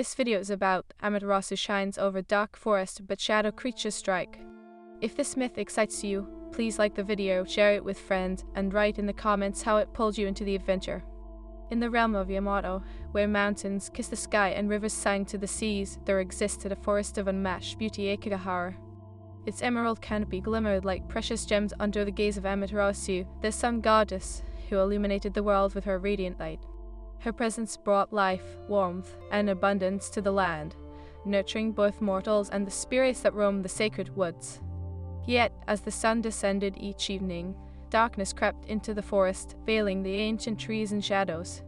This video is about Amaterasu shines over dark forest but shadow creatures strike. If this myth excites you, please like the video, share it with friends, and write in the comments how it pulled you into the adventure. In the realm of Yamato, where mountains kiss the sky and rivers sang to the seas, there existed a forest of unmatched beauty, Akigahara. Its emerald canopy glimmered like precious gems under the gaze of Amaterasu, the sun goddess who illuminated the world with her radiant light. Her presence brought life, warmth, and abundance to the land, nurturing both mortals and the spirits that roam the sacred woods. Yet, as the sun descended each evening, darkness crept into the forest, veiling the ancient trees in shadows.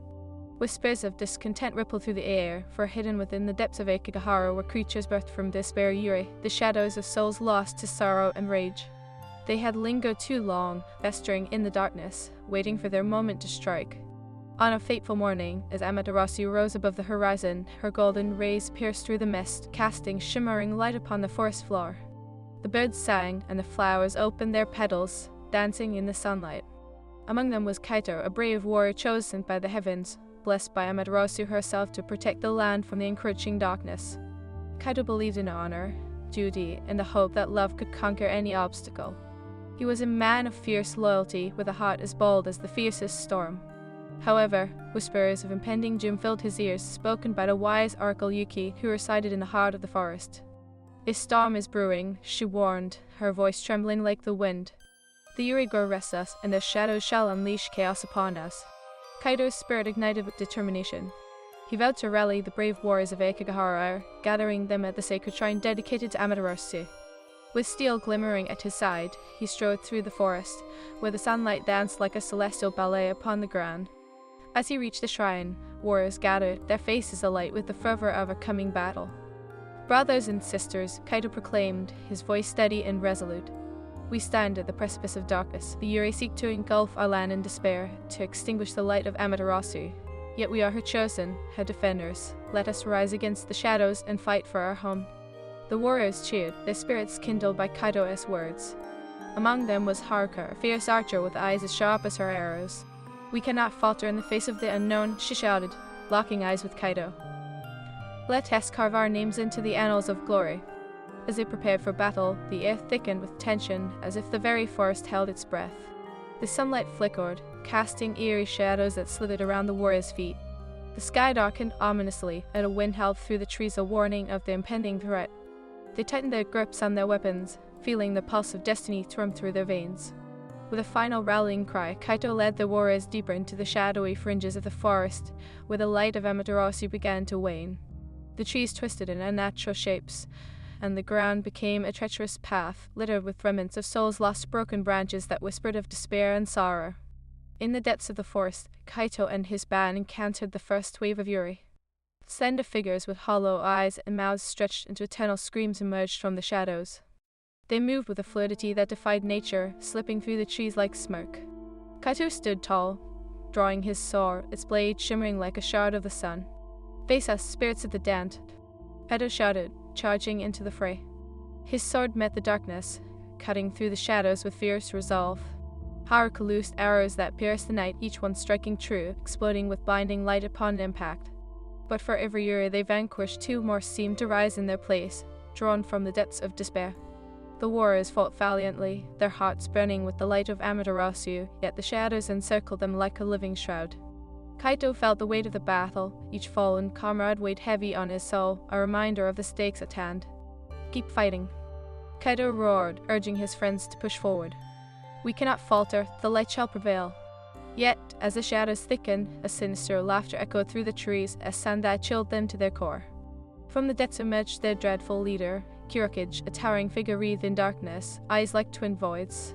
Whispers of discontent rippled through the air, for hidden within the depths of Akigahara were creatures birthed from despair, Yuri, the shadows of souls lost to sorrow and rage. They had lingered too long, festering in the darkness, waiting for their moment to strike. On a fateful morning, as Amaterasu rose above the horizon, her golden rays pierced through the mist, casting shimmering light upon the forest floor. The birds sang, and the flowers opened their petals, dancing in the sunlight. Among them was Kaito, a brave warrior chosen by the heavens, blessed by Amaterasu herself to protect the land from the encroaching darkness. Kaito believed in honor, duty, and the hope that love could conquer any obstacle. He was a man of fierce loyalty, with a heart as bold as the fiercest storm. However, whispers of impending doom filled his ears, spoken by the wise Oracle Yuki, who resided in the heart of the forest. "A storm is brewing," she warned, her voice trembling like the wind. "The Yuri grow restless, and the shadows shall unleash chaos upon us." Kaito's spirit ignited with determination. He vowed to rally the brave warriors of Akigahara, gathering them at the sacred shrine dedicated to Amaterasu. With steel glimmering at his side, he strode through the forest, where the sunlight danced like a celestial ballet upon the ground. As he reached the shrine, warriors gathered, their faces alight with the fervor of a coming battle. "Brothers and sisters," Kaito proclaimed, his voice steady and resolute. "We stand at the precipice of darkness. The Yuri seek to engulf our land in despair, to extinguish the light of Amaterasu. Yet we are her chosen, her defenders. Let us rise against the shadows and fight for our home." The warriors cheered, their spirits kindled by Kaito's words. Among them was Haruka, a fierce archer with eyes as sharp as her arrows. "We cannot falter in the face of the unknown," she shouted, locking eyes with Kaito. "Let us carve our names into the annals of glory." As they prepared for battle, the air thickened with tension, as if the very forest held its breath. The sunlight flickered, casting eerie shadows that slithered around the warriors' feet. The sky darkened ominously, and a wind howled through the trees, a warning of the impending threat. They tightened their grips on their weapons, feeling the pulse of destiny thrum through their veins. With a final rallying cry, Kaito led the warriors deeper into the shadowy fringes of the forest, where the light of Amaterasu began to wane. The trees twisted in unnatural shapes, and the ground became a treacherous path, littered with remnants of souls lost, broken branches that whispered of despair and sorrow. In the depths of the forest, Kaito and his band encountered the first wave of Yuri. Slender figures with hollow eyes and mouths stretched into eternal screams emerged from the shadows. They moved with a fluidity that defied nature, slipping through the trees like smoke. Kaito stood tall, drawing his sword, its blade shimmering like a shard of the sun. "Face us, spirits of the damned!" Kaito shouted, charging into the fray. His sword met the darkness, cutting through the shadows with fierce resolve. Haruka loosed arrows that pierced the night, each one striking true, exploding with blinding light upon impact. But for every Yuri they vanquished, two more seemed to rise in their place, drawn from the depths of despair. The warriors fought valiantly, their hearts burning with the light of Amaterasu, yet the shadows encircled them like a living shroud. Kaito felt the weight of the battle, each fallen comrade weighed heavy on his soul, a reminder of the stakes at hand. "Keep fighting," Kaito roared, urging his friends to push forward. "We cannot falter, the light shall prevail." Yet, as the shadows thickened, a sinister laughter echoed through the trees as Sandai chilled them to their core. From the depths emerged their dreadful leader, Kurokage, a towering figure wreathed in darkness, eyes like twin voids.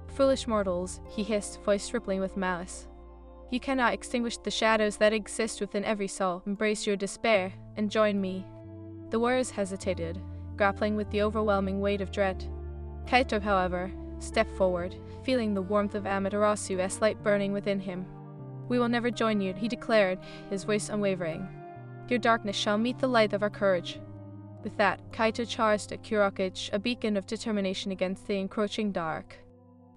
"Foolish mortals," he hissed, voice rippling with malice. "You cannot extinguish the shadows that exist within every soul. Embrace your despair, and join me." The warriors hesitated, grappling with the overwhelming weight of dread. Kaito, however, stepped forward, feeling the warmth of Amaterasu as light burning within him. "We will never join you," he declared, his voice unwavering. "Your darkness shall meet the light of our courage." With that, Kaito charged at Kurokage, a beacon of determination against the encroaching dark.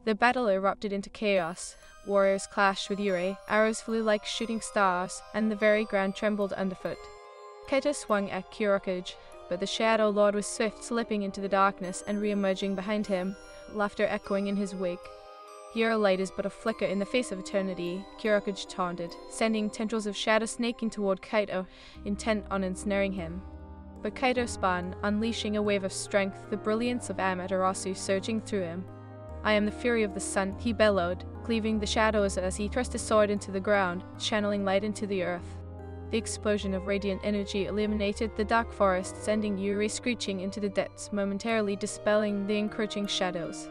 The battle erupted into chaos. Warriors clashed with Yuri, arrows flew like shooting stars, and the very ground trembled underfoot. Kaito swung at Kyorakuj, but the Shadow Lord was swift, slipping into the darkness and re-emerging behind him, laughter echoing in his wake. Your light is but a flicker in the face of eternity, Kyorakuj taunted, sending tendrils of shadow snaking toward Kaito, intent on ensnaring him. But Kaito spun, unleashing a wave of strength, the brilliance of Amaterasu surging through him. I am the fury of the sun, he bellowed, cleaving the shadows as he thrust his sword into the ground, channeling light into the earth. The explosion of radiant energy illuminated the dark forest, sending Yuri screeching into the depths, momentarily dispelling the encroaching shadows.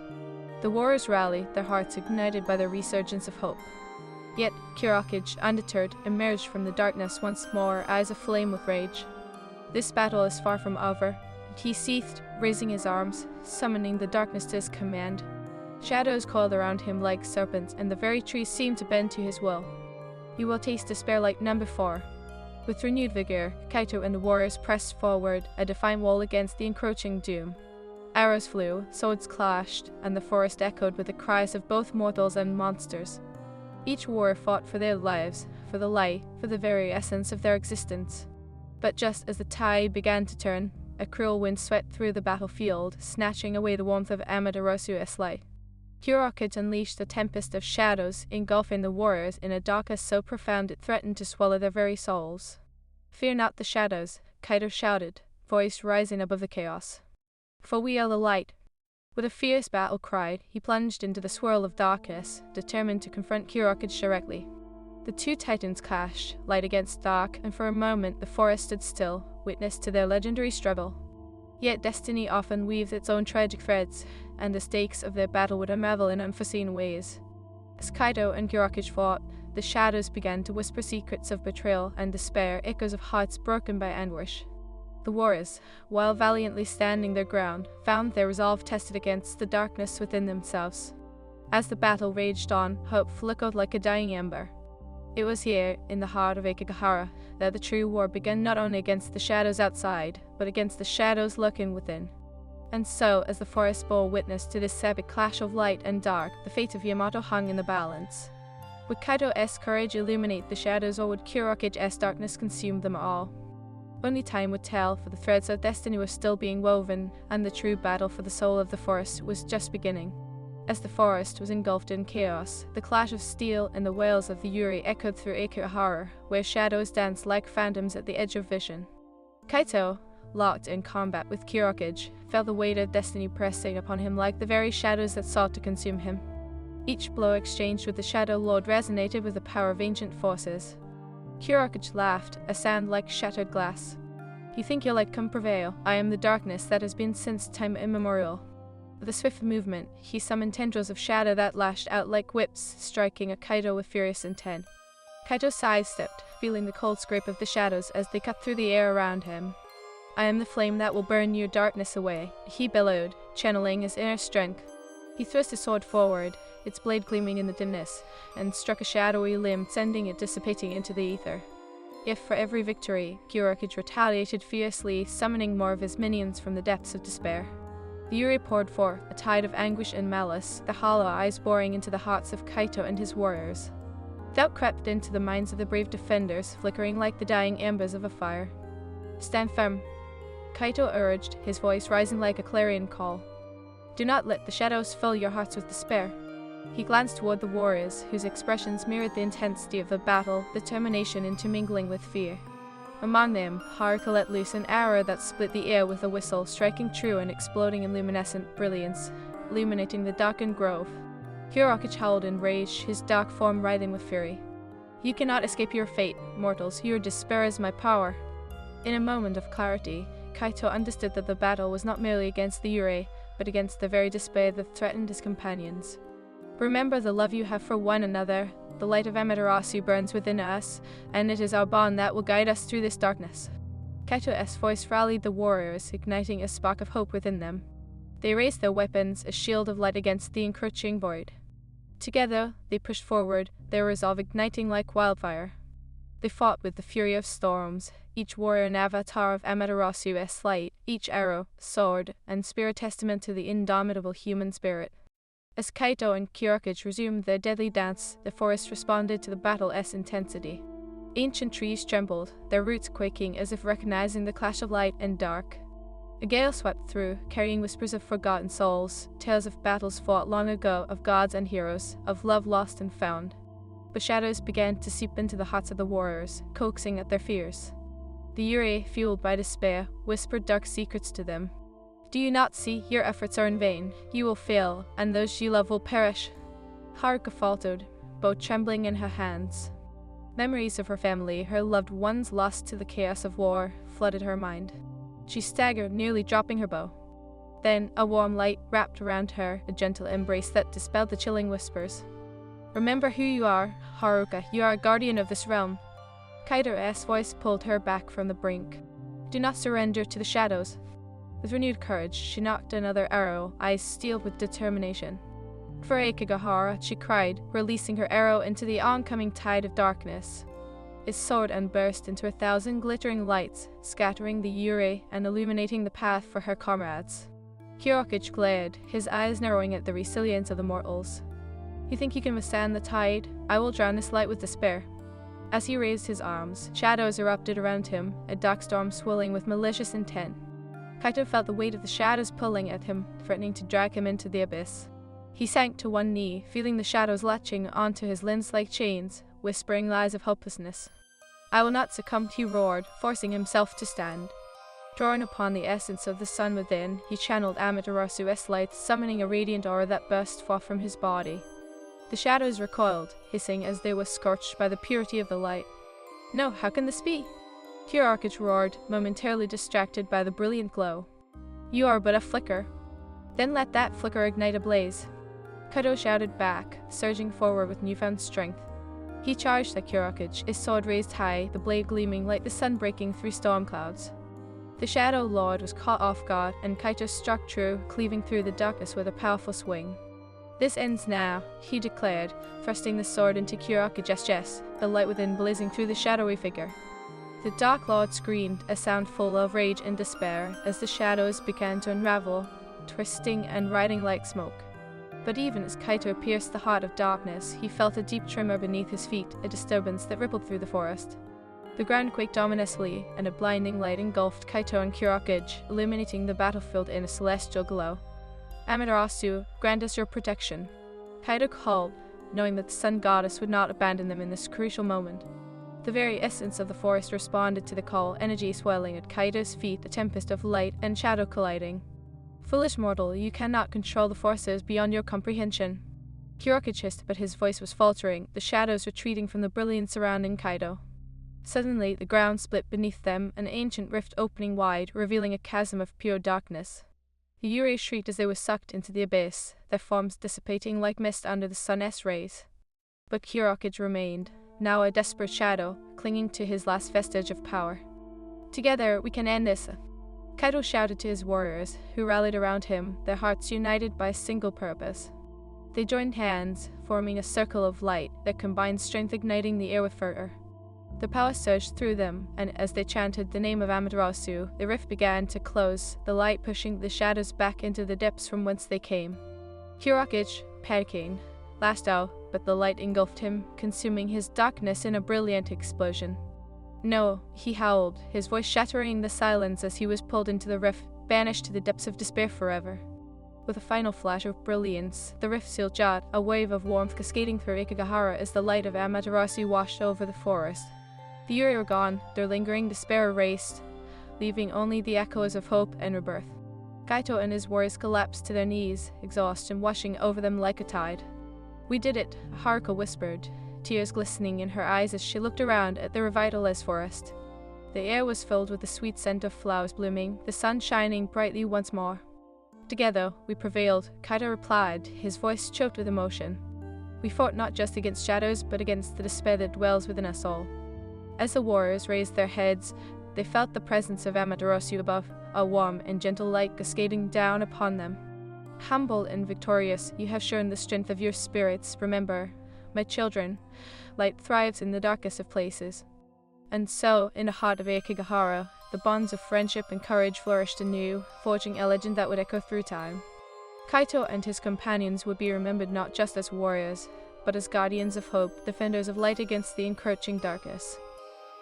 The warriors rallied, their hearts ignited by the resurgence of hope. Yet Kyorakuj, undeterred, emerged from the darkness once more, eyes aflame with rage. This battle is far from over. He seethed, raising his arms, summoning the darkness to his command. Shadows coiled around him like serpents, and the very trees seemed to bend to his will. You will taste despair like none before. With renewed vigor, Kaito and the warriors pressed forward, a defiant wall against the encroaching doom. Arrows flew, swords clashed, and the forest echoed with the cries of both mortals and monsters. Each warrior fought for their lives, for the light, for the very essence of their existence. But just as the tide began to turn, a cruel wind swept through the battlefield, snatching away the warmth of Amaterasu light. Kyorakuj unleashed a tempest of shadows, engulfing the warriors in a darkness so profound it threatened to swallow their very souls. "Fear not the shadows," Kaito shouted, voice rising above the chaos. "For we are the light." With a fierce battle cry, he plunged into the swirl of darkness, determined to confront Kyorakuj directly. The two titans clashed, light against dark, and for a moment the forest stood still, witness to their legendary struggle. Yet destiny often weaves its own tragic threads, and the stakes of their battle would unravel in unforeseen ways. As Kaito and Kyorakuj fought, the shadows began to whisper secrets of betrayal and despair, echoes of hearts broken by anguish. The warriors, while valiantly standing their ground, found their resolve tested against the darkness within themselves. As the battle raged on, hope flickered like a dying ember. It was here, in the heart of Ekigahara, that the true war began, not only against the shadows outside, but against the shadows lurking within. And so, as the forest bore witness to this epic clash of light and dark, the fate of Yamato hung in the balance. Would Kaito's courage illuminate the shadows, or would Kyoraku's darkness consume them all? Only time would tell, for the threads of destiny were still being woven, and the true battle for the soul of the forest was just beginning. As the forest was engulfed in chaos, the clash of steel and the wails of the Yuri echoed through Ekigahara, where shadows danced like phantoms at the edge of vision. Kaito, locked in combat with Kyorakuj, felt the weight of destiny pressing upon him like the very shadows that sought to consume him. Each blow exchanged with the Shadow Lord resonated with the power of ancient forces. Kyorakuj laughed, a sound like shattered glass. "You think your light can prevail? I am the darkness that has been since time immemorial." With a swift movement, he summoned tendrils of shadow that lashed out like whips, striking at Kaito with furious intent. Kaito sidestepped, feeling the cold scrape of the shadows as they cut through the air around him. "I am the flame that will burn your darkness away," he bellowed, channeling his inner strength. He thrust his sword forward, its blade gleaming in the dimness, and struck a shadowy limb, sending it dissipating into the ether. Yet for every victory, Kyorakuj retaliated fiercely, summoning more of his minions from the depths of despair. The Yuri poured forth, a tide of anguish and malice, the hollow eyes boring into the hearts of Kaito and his warriors. Doubt crept into the minds of the brave defenders, flickering like the dying embers of a fire. "Stand firm," Kaito urged, his voice rising like a clarion call. "Do not let the shadows fill your hearts with despair." He glanced toward the warriors, whose expressions mirrored the intensity of the battle, determination intermingling with fear. Among them, Haruka let loose an arrow that split the air with a whistle, striking true and exploding in luminescent brilliance, illuminating the darkened grove. Kyorakuj howled in rage, his dark form writhing with fury. "You cannot escape your fate, mortals. Your despair is my power." In a moment of clarity, Kaito understood that the battle was not merely against the Yuri, but against the very despair that threatened his companions. "Remember the love you have for one another. The light of Amaterasu burns within us, and it is our bond that will guide us through this darkness." Kaito's voice rallied the warriors, igniting a spark of hope within them. They raised their weapons, a shield of light against the encroaching void. Together, they pushed forward, their resolve igniting like wildfire. They fought with the fury of storms, each warrior an avatar of Amaterasu light, each arrow, sword, and spear a testament to the indomitable human spirit. As Kaito and Kyorakuj resumed their deadly dance, the forest responded to the battle's intensity. Ancient trees trembled, their roots quaking as if recognizing the clash of light and dark. A gale swept through, carrying whispers of forgotten souls, tales of battles fought long ago, of gods and heroes, of love lost and found. But shadows began to seep into the hearts of the warriors, coaxing at their fears. The Yurei, fueled by despair, whispered dark secrets to them. Do you not see? Your efforts are in vain. You will fail, and those you love will perish. Haruka faltered, bow trembling in her hands. Memories of her family, her loved ones lost to the chaos of war, flooded her mind. She staggered, nearly dropping her bow. Then, a warm light wrapped around her, a gentle embrace that dispelled the chilling whispers. Remember who you are, Haruka. You are a guardian of this realm. Kaito's voice pulled her back from the brink. Do not surrender to the shadows. With renewed courage, she knocked another arrow, eyes steeled with determination. For Aokigahara, she cried, releasing her arrow into the oncoming tide of darkness. It soared and burst into 1,000 glittering lights, scattering the Yurei and illuminating the path for her comrades. Kyokuchi glared, his eyes narrowing at the resilience of the mortals. You think you can withstand the tide? I will drown this light with despair. As he raised his arms, shadows erupted around him, a dark storm swirling with malicious intent. Kaito felt the weight of the shadows pulling at him, threatening to drag him into the abyss. He sank to one knee, feeling the shadows latching onto his limbs like chains, whispering lies of hopelessness. I will not succumb, he roared, forcing himself to stand. Drawing upon the essence of the sun within, he channeled Amaterasu light, summoning a radiant aura that burst forth from his body. The shadows recoiled, hissing as they were scorched by the purity of the light. No, how can this be? Kyokuchi roared, momentarily distracted by the brilliant glow. You are but a flicker. Then let that flicker ignite a blaze. Kaito shouted back, surging forward with newfound strength. He charged at Kyokuchi, his sword raised high, the blade gleaming like the sun breaking through storm clouds. The Shadow Lord was caught off guard, and Kaito struck true, cleaving through the darkness with a powerful swing. This ends now, he declared, thrusting the sword into Kyokuchi's chest, the light within blazing through the shadowy figure. The Dark Lord screamed, a sound full of rage and despair, as the shadows began to unravel, twisting and riding like smoke. But even as Kaito pierced the heart of darkness, he felt a deep tremor beneath his feet, a disturbance that rippled through the forest. The ground quaked ominously, and a blinding light engulfed Kaito and Kyokuchi, illuminating the battlefield in a celestial glow. Amaterasu, grant us your protection. Kaito called, knowing that the sun goddess would not abandon them in this crucial moment. The very essence of the forest responded to the call, energy swelling at Kaito's feet, a tempest of light and shadow colliding. Foolish mortal, you cannot control the forces beyond your comprehension. Kyokuchi hissed, but his voice was faltering, the shadows retreating from the brilliance surrounding Kaito. Suddenly, the ground split beneath them, an ancient rift opening wide, revealing a chasm of pure darkness. The Yurei shrieked as they were sucked into the abyss, their forms dissipating like mist under the sun's rays. But Kyokuchi remained, now a desperate shadow, clinging to his last vestige of power. Together, we can end this. Kaito shouted to his warriors, who rallied around him, their hearts united by a single purpose. They joined hands, forming a circle of light, their combined strength igniting the air with fervor. The power surged through them, and as they chanted the name of Amaterasu, the rift began to close, the light pushing the shadows back into the depths from whence they came. Kyokuchi, panicking, lashed out, but the light engulfed him, consuming his darkness in a brilliant explosion. No, he howled, his voice shattering the silence as he was pulled into the rift, banished to the depths of despair forever. With a final flash of brilliance, the rift sealed shut, a wave of warmth cascading through Aokigahara as the light of Amaterasu washed over the forest. The Yurei were gone, their lingering despair erased, leaving only the echoes of hope and rebirth. Kaito and his warriors collapsed to their knees, exhaustion washing over them like a tide. We did it, Haruka whispered, tears glistening in her eyes as she looked around at the revitalized forest. The air was filled with the sweet scent of flowers blooming, the sun shining brightly once more. Together, we prevailed, Kaito replied, his voice choked with emotion. We fought not just against shadows, but against the despair that dwells within us all. As the warriors raised their heads, they felt the presence of Amaterasu above, a warm and gentle light cascading down upon them. Humble and victorious, you have shown the strength of your spirits. Remember, my children, light thrives in the darkest of places. And so, in the heart of Aokigahara, the bonds of friendship and courage flourished anew, forging a legend that would echo through time. Kaito and his companions would be remembered not just as warriors, but as guardians of hope, defenders of light against the encroaching darkness.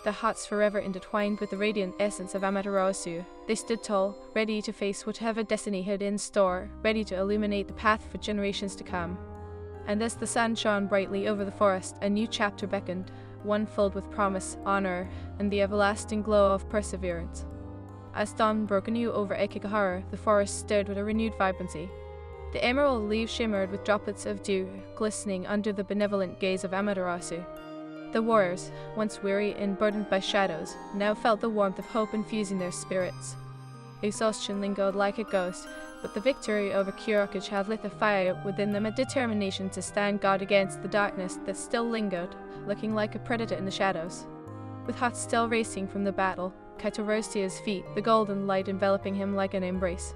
their hearts forever intertwined with the radiant essence of Amaterasu. They stood tall, ready to face whatever destiny had in store, ready to illuminate the path for generations to come. And as the sun shone brightly over the forest, a new chapter beckoned, one filled with promise, honor, and the everlasting glow of perseverance. As dawn broke anew over Ekigahara, the forest stirred with a renewed vibrancy. The emerald leaves shimmered with droplets of dew, glistening under the benevolent gaze of Amaterasu. The warriors, once weary and burdened by shadows, now felt the warmth of hope infusing their spirits. Exhaustion lingered like a ghost, but the victory over Kyokuge had lit the fire within them, a determination to stand guard against the darkness that still lingered, looking like a predator in the shadows. With hearts still racing from the battle, Kaito rose to his feet, the golden light enveloping him like an embrace.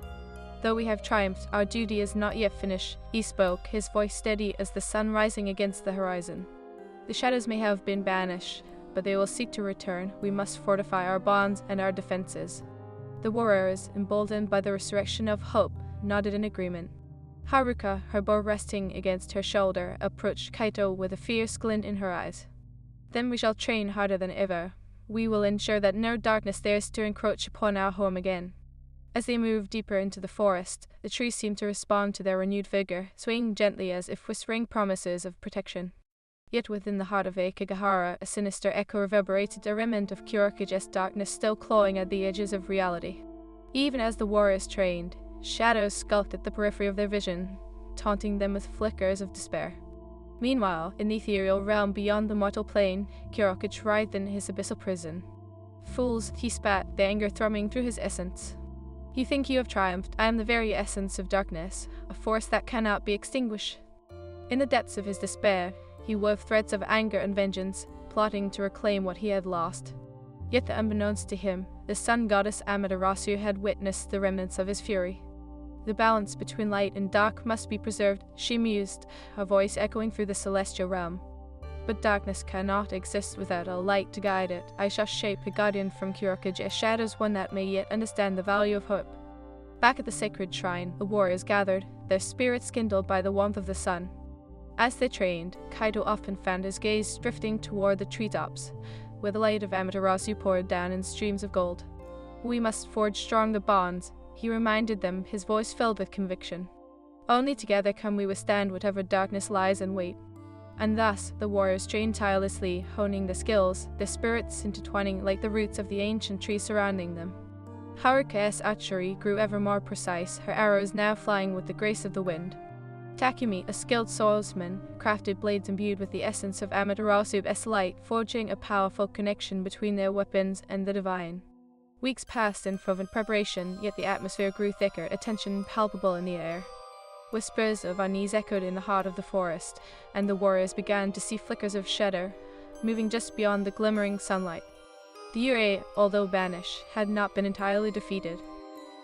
Though we have triumphed, our duty is not yet finished, he spoke, his voice steady as the sun rising against the horizon. The shadows may have been banished, but they will seek to return. We must fortify our bonds and our defenses. The warriors, emboldened by the resurrection of hope, nodded in agreement. Haruka, her bow resting against her shoulder, approached Kaito with a fierce glint in her eyes. Then we shall train harder than ever. We will ensure that no darkness dares to encroach upon our home again. As they moved deeper into the forest, the trees seemed to respond to their renewed vigor, swaying gently as if whispering promises of protection. Yet within the heart of Ekigahara, a sinister echo reverberated, a remnant of Kyokuge's darkness still clawing at the edges of reality. Even as the warriors trained, shadows skulked at the periphery of their vision, taunting them with flickers of despair. Meanwhile, in the ethereal realm beyond the mortal plane, Kyokuge writhed in his abyssal prison. Fools, he spat, the anger thrumming through his essence. You think you have triumphed. I am the very essence of darkness, a force that cannot be extinguished. In the depths of his despair, he wove threads of anger and vengeance, plotting to reclaim what he had lost. Yet unbeknownst to him, the sun goddess Amaterasu had witnessed the remnants of his fury. The balance between light and dark must be preserved, she mused, her voice echoing through the celestial realm. But darkness cannot exist without a light to guide it. I shall shape a guardian from Kyokuge, as shadows one that may yet understand the value of hope. Back at the sacred shrine, the warriors gathered, their spirits kindled by the warmth of the sun. As they trained, Kaito often found his gaze drifting toward the treetops, where the light of Amaterasu poured down in streams of gold. We must forge strong the bonds, he reminded them, his voice filled with conviction. Only together can we withstand whatever darkness lies in wait. And thus, the warriors trained tirelessly, honing their skills, their spirits intertwining like the roots of the ancient trees surrounding them. Haruka's archery grew ever more precise, her arrows now flying with the grace of the wind. Takumi, a skilled swordsman, crafted blades imbued with the essence of Amaterasu-esque light, forging a powerful connection between their weapons and the divine. Weeks passed in fervent preparation, yet the atmosphere grew thicker, a tension palpable in the air. Whispers of unease echoed in the heart of the forest, and the warriors began to see flickers of shudder, moving just beyond the glimmering sunlight. The Yurei, although banished, had not been entirely defeated.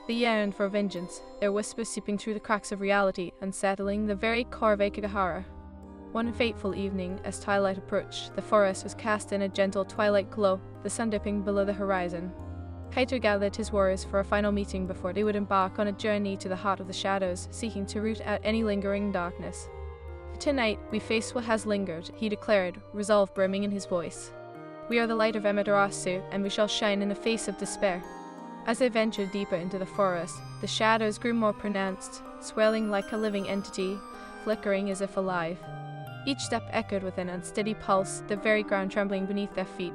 They yearned for vengeance, their whispers seeping through the cracks of reality, unsettling the very core of Ekigahara. One fateful evening, as twilight approached, the forest was cast in a gentle twilight glow, the sun dipping below the horizon. Kaito gathered his warriors for a final meeting before they would embark on a journey to the heart of the shadows, seeking to root out any lingering darkness. Tonight, we face what has lingered, he declared, resolve brimming in his voice. We are the light of Amaterasu, and we shall shine in the face of despair. As they ventured deeper into the forest, the shadows grew more pronounced, swelling like a living entity, flickering as if alive. Each step echoed with an unsteady pulse, the very ground trembling beneath their feet.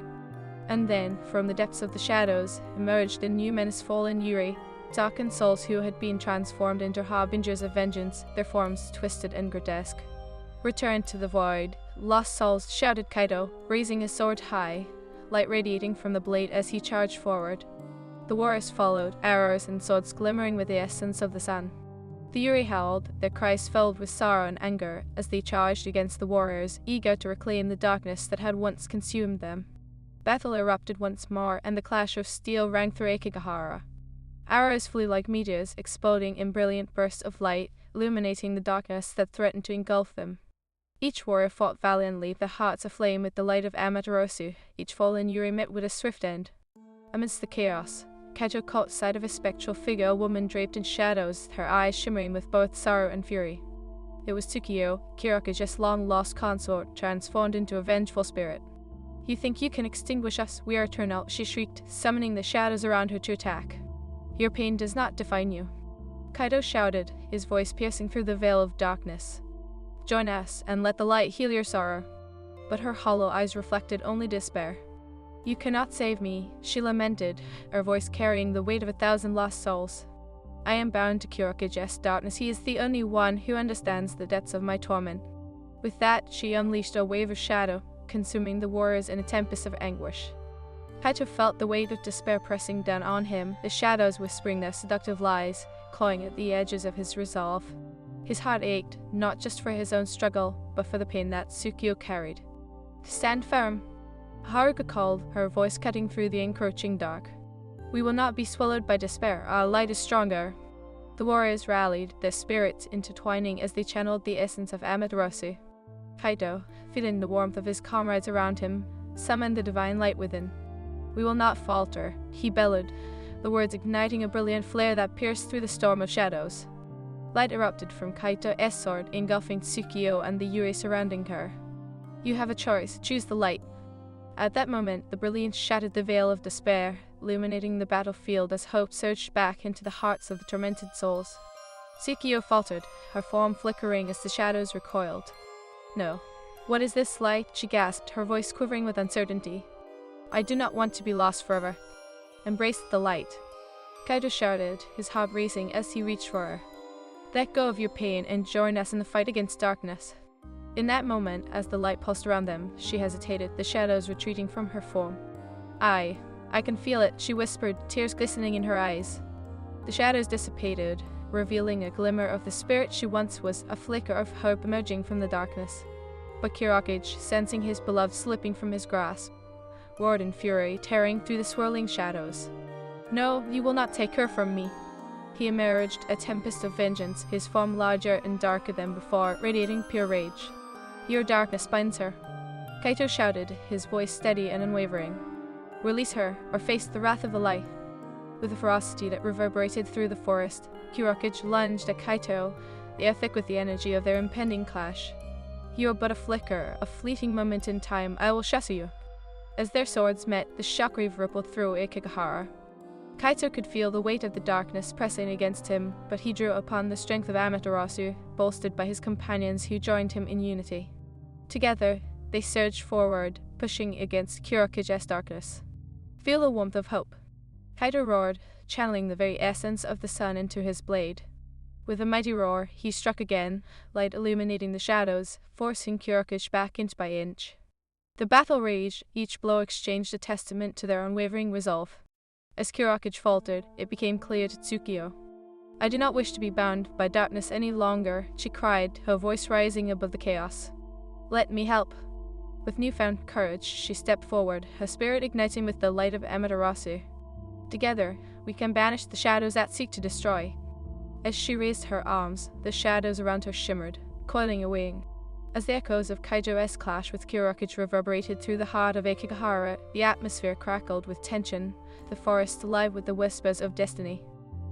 And then, from the depths of the shadows, emerged the new menaceful Yurei, darkened souls who had been transformed into harbingers of vengeance, their forms twisted and grotesque. Return to the void, lost souls, shouted Kaito, raising his sword high, light radiating from the blade as he charged forward. The warriors followed, arrows and swords glimmering with the essence of the sun. The Yurei howled, their cries filled with sorrow and anger, as they charged against the warriors, eager to reclaim the darkness that had once consumed them. Battle erupted once more, and the clash of steel rang through Ekigahara. Arrows flew like meteors, exploding in brilliant bursts of light, illuminating the darkness that threatened to engulf them. Each warrior fought valiantly, their hearts aflame with the light of Amaterasu, each fallen Yurei met with a swift end. Amidst the chaos, Kaito caught sight of a spectral figure, a woman draped in shadows, her eyes shimmering with both sorrow and fury. It was Tsukio, Kyokuge's long-lost consort, transformed into a vengeful spirit. You think you can extinguish us? We are eternal, she shrieked, summoning the shadows around her to attack. Your pain does not define you. Kaito shouted, his voice piercing through the veil of darkness. Join us, and let the light heal your sorrow. But her hollow eyes reflected only despair. You cannot save me, she lamented, her voice carrying the weight of 1,000 lost souls. I am bound to Kyoraku's darkness. He is the only one who understands the depths of my torment. With that, she unleashed a wave of shadow, consuming the warriors in a tempest of anguish. Kaito felt the weight of despair pressing down on him, the shadows whispering their seductive lies, clawing at the edges of his resolve. His heart ached, not just for his own struggle, but for the pain that Tsukio carried. Stand firm, Haruka called, her voice cutting through the encroaching dark. We will not be swallowed by despair, our light is stronger. The warriors rallied, their spirits intertwining as they channeled the essence of Amaterasu. Kaito, feeling the warmth of his comrades around him, summoned the divine light within. We will not falter, he bellowed, the words igniting a brilliant flare that pierced through the storm of shadows. Light erupted from Kaito's sword, engulfing Tsukio and the Yurei surrounding her. You have a choice, choose the light. At that moment, the brilliance shattered the veil of despair, illuminating the battlefield as hope surged back into the hearts of the tormented souls. Tsukio faltered, her form flickering as the shadows recoiled. No. What is this light? She gasped, her voice quivering with uncertainty. I do not want to be lost forever. Embrace the light. Kaito shouted, his heart racing as he reached for her. Let go of your pain and join us in the fight against darkness. In that moment, as the light pulsed around them, she hesitated, the shadows retreating from her form. I can feel it, she whispered, tears glistening in her eyes. The shadows dissipated, revealing a glimmer of the spirit she once was, a flicker of hope emerging from the darkness. But Kyoraku, sensing his beloved slipping from his grasp, roared in fury, tearing through the swirling shadows. No, you will not take her from me. He emerged, a tempest of vengeance, his form larger and darker than before, radiating pure rage. Your darkness binds her. Kaito shouted, his voice steady and unwavering. Release her, or face the wrath of the light. With a ferocity that reverberated through the forest, Kyoraku lunged at Kaito, the air thick with the energy of their impending clash. You are but a flicker, a fleeting moment in time, I will shatter you. As their swords met, the shockwave rippled through Ikigahara. Kaito could feel the weight of the darkness pressing against him, but he drew upon the strength of Amaterasu, bolstered by his companions who joined him in unity. Together, they surged forward, pushing against Kyoraku's darkness. Feel the warmth of hope. Kaito roared, channeling the very essence of the sun into his blade. With a mighty roar, he struck again, light illuminating the shadows, forcing Kyoraku back inch by inch. The battle raged, each blow exchanged a testament to their unwavering resolve. As Kyoraku faltered, it became clear to Tsukio. I do not wish to be bound by darkness any longer, she cried, her voice rising above the chaos. Let me help. With newfound courage, she stepped forward, her spirit igniting with the light of Amaterasu. Together, we can banish the shadows that seek to destroy. As she raised her arms, the shadows around her shimmered, coiling away. As the echoes of Kaijo's clash with Kyoraku reverberated through the heart of Ikigahara, the atmosphere crackled with tension, the forest alive with the whispers of destiny.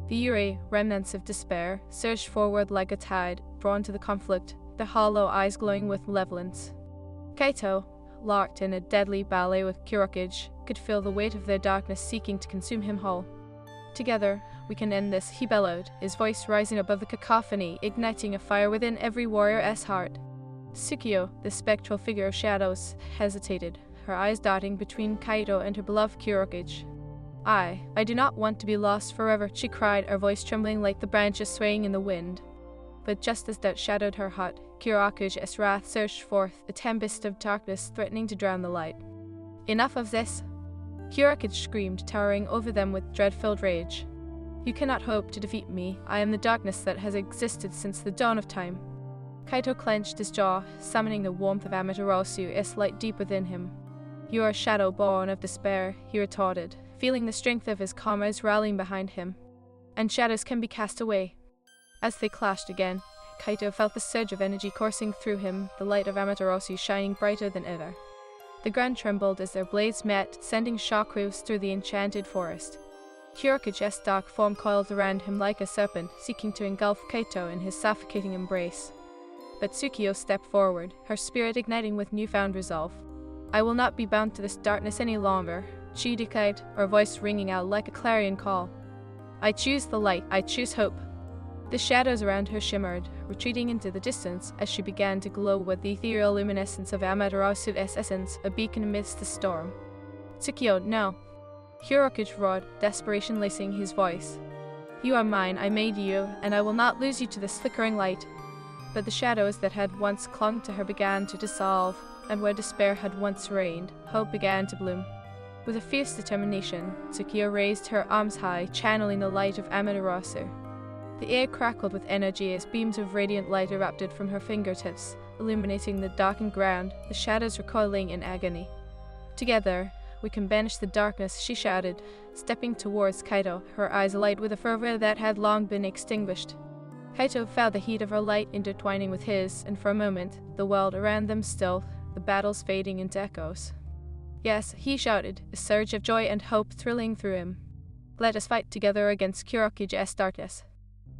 The Yurei, remnants of despair, surged forward like a tide, drawn to the conflict, their hollow eyes glowing with malevolence. Kaito, locked in a deadly ballet with Kyoraku, could feel the weight of their darkness seeking to consume him whole. Together, we can end this, he bellowed, his voice rising above the cacophony, igniting a fire within every warrior's heart. Tsukio, the spectral figure of shadows, hesitated, her eyes darting between Kaito and her beloved Kyoraku. I do not want to be lost forever, she cried, her voice trembling like the branches swaying in the wind. But just as doubt shadowed her heart, Kyoraku's wrath surged forth, a tempest of darkness threatening to drown the light. Enough of this! Kyoraku screamed, towering over them with dread-filled rage. You cannot hope to defeat me. I am the darkness that has existed since the dawn of time. Kaito clenched his jaw, summoning the warmth of Amaterasu, its light deep within him. You are a shadow born of despair, he retorted, feeling the strength of his comrades rallying behind him. And shadows can be cast away. As they clashed again, Kaito felt the surge of energy coursing through him, the light of Amaterasu shining brighter than ever. The ground trembled as their blades met, sending shockwaves through the enchanted forest. Kyoraku's dark form coiled around him like a serpent, seeking to engulf Kaito in his suffocating embrace. But Tsukio stepped forward, her spirit igniting with newfound resolve. I will not be bound to this darkness any longer, she declared, her voice ringing out like a clarion call. I choose the light, I choose hope. The shadows around her shimmered, retreating into the distance as she began to glow with the ethereal luminescence of Amaterasu's essence, a beacon amidst the storm. Tsukio, no. Kurokage roared, desperation lacing his voice. You are mine, I made you, and I will not lose you to this flickering light. But the shadows that had once clung to her began to dissolve, and where despair had once reigned, hope began to bloom. With a fierce determination, Tsukio raised her arms high, channeling the light of Amaterasu. The air crackled with energy as beams of radiant light erupted from her fingertips, illuminating the darkened ground, the shadows recoiling in agony. Together, we can banish the darkness, she shouted, stepping towards Kaito, her eyes alight with a fervor that had long been extinguished. Kaito felt the heat of her light intertwining with his, and for a moment, the world around them stilled, the battles fading into echoes. Yes, he shouted, a surge of joy and hope thrilling through him. Let us fight together against Kurokage's darkness.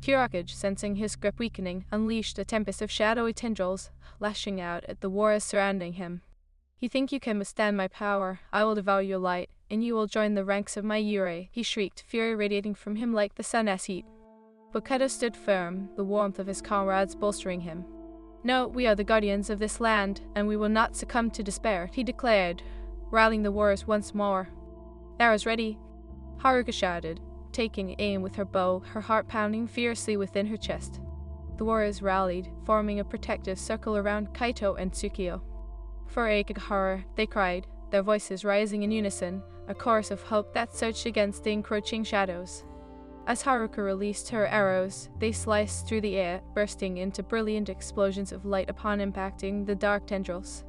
Kurokage, sensing his grip weakening, unleashed a tempest of shadowy tendrils, lashing out at the warriors surrounding him. You think you can withstand my power? I will devour your light, and you will join the ranks of my Yurei, he shrieked, fury radiating from him like the sun's heat. But Kaito stood firm, the warmth of his comrades bolstering him. No, we are the guardians of this land, and we will not succumb to despair, he declared, rallying the warriors once more. Arrows ready, Haruka shouted, taking aim with her bow, her heart pounding fiercely within her chest. The warriors rallied, forming a protective circle around Kaito and Tsukio. For Aokigahara, they cried, their voices rising in unison, a chorus of hope that surged against the encroaching shadows. As Haruka released her arrows, they sliced through the air, bursting into brilliant explosions of light upon impacting the dark tendrils.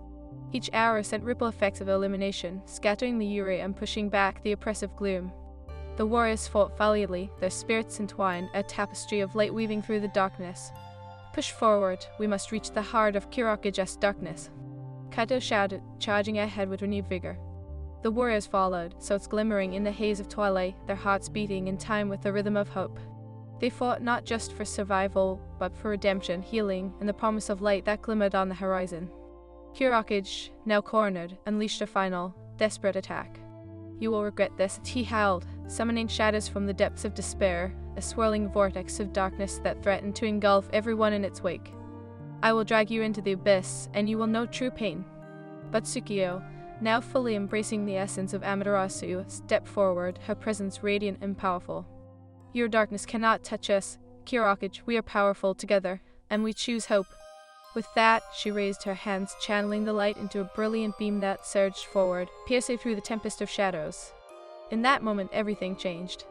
Each arrow sent ripple effects of illumination, scattering the Yurei and pushing back the oppressive gloom. The warriors fought valiantly, their spirits entwined, a tapestry of light weaving through the darkness. Push forward, we must reach the heart of Kurokage's darkness. Kaito shouted, charging ahead with renewed vigor. The warriors followed, swords glimmering in the haze of twilight, their hearts beating in time with the rhythm of hope. They fought not just for survival, but for redemption, healing, and the promise of light that glimmered on the horizon. Kurokage, now cornered, unleashed a final, desperate attack. You will regret this, he howled, summoning shadows from the depths of despair, a swirling vortex of darkness that threatened to engulf everyone in its wake. I will drag you into the abyss, and you will know true pain. But Tsukio, now fully embracing the essence of Amaterasu, stepped forward, her presence radiant and powerful. Your darkness cannot touch us, Kurokage, we are powerful together, and we choose hope. With that, she raised her hands, channeling the light into a brilliant beam that surged forward, piercing through the tempest of shadows. In that moment, everything changed.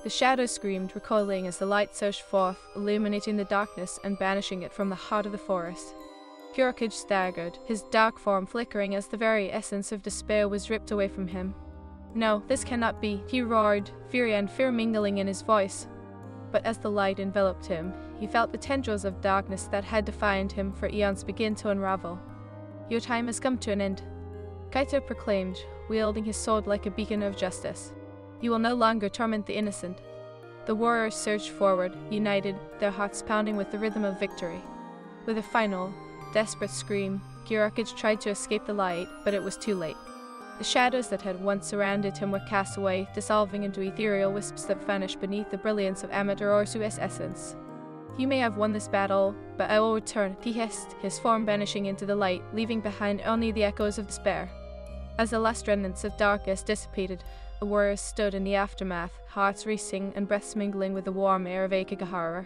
The shadows screamed, recoiling as the light surged forth, illuminating the darkness and banishing it from the heart of the forest. Kurokage staggered, his dark form flickering as the very essence of despair was ripped away from him. No, this cannot be, he roared, fury and fear mingling in his voice. But as the light enveloped him, he felt the tendrils of darkness that had defined him for eons begin to unravel. Your time has come to an end, Kaito proclaimed, wielding his sword like a beacon of justice. You will no longer torment the innocent. The warriors surged forward, united, their hearts pounding with the rhythm of victory. With a final, desperate scream, Kurokage tried to escape the light, but it was too late. The shadows that had once surrounded him were cast away, dissolving into ethereal wisps that vanished beneath the brilliance of Amaterasu's essence. You may have won this battle, but I will return, he hissed, his form vanishing into the light, leaving behind only the echoes of despair. As the last remnants of darkness dissipated, the warriors stood in the aftermath, hearts racing and breaths mingling with the warm air of Aokigahara.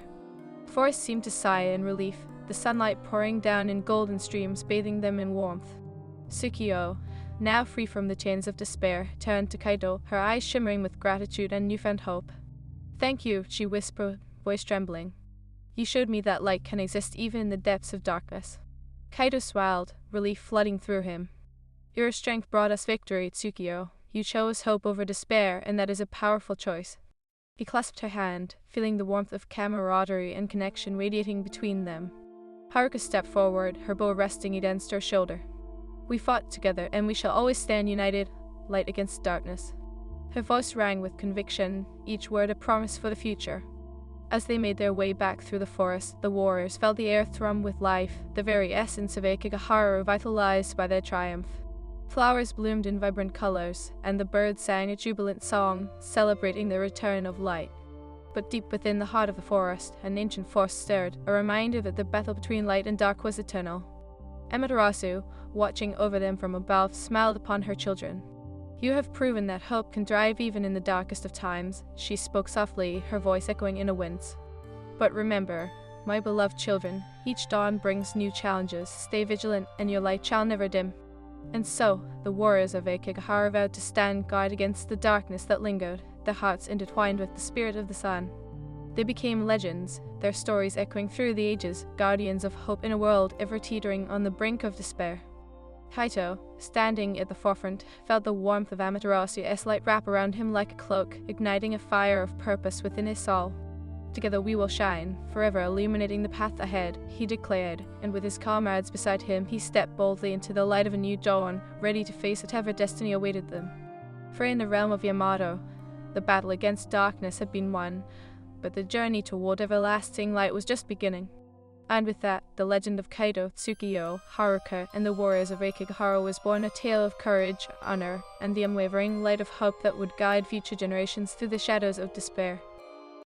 The forest seemed to sigh in relief, the sunlight pouring down in golden streams, bathing them in warmth. Tsukio, now free from the chains of despair, turned to Kaito, her eyes shimmering with gratitude and newfound hope. Thank you, she whispered, voice trembling. You showed me that light can exist even in the depths of darkness. Kaito smiled, relief flooding through him. Your strength brought us victory, Tsukio. You chose hope over despair, and that is a powerful choice. He clasped her hand, feeling the warmth of camaraderie and connection radiating between them. Haruka stepped forward, her bow resting against her shoulder. We fought together, and we shall always stand united, light against darkness. Her voice rang with conviction, each word a promise for the future. As they made their way back through the forest, the warriors felt the air thrum with life, the very essence of Aokigahara revitalized by their triumph. Flowers bloomed in vibrant colors, and the birds sang a jubilant song, celebrating the return of light. But deep within the heart of the forest, an ancient force stirred, a reminder that the battle between light and dark was eternal. Amaterasu, watching over them from above, smiled upon her children. "You have proven that hope can thrive even in the darkest of times," she spoke softly, her voice echoing in a wind. "But remember, my beloved children, each dawn brings new challenges. Stay vigilant, and your light shall never dim." And so, the warriors of Viking vowed to stand guard against the darkness that lingered, their hearts intertwined with the spirit of the sun. They became legends, their stories echoing through the ages, guardians of hope in a world ever teetering on the brink of despair. Kaito, standing at the forefront, felt the warmth of Amaterasu's light wrap around him like a cloak, igniting a fire of purpose within his soul. "Together we will shine, forever illuminating the path ahead," he declared, and with his comrades beside him, he stepped boldly into the light of a new dawn, ready to face whatever destiny awaited them. For in the realm of Yamato, the battle against darkness had been won, but the journey toward everlasting light was just beginning. And with that, the legend of Kaito, Tsukiyo, Haruka, and the warriors of Reikigahara was born, a tale of courage, honor, and the unwavering light of hope that would guide future generations through the shadows of despair.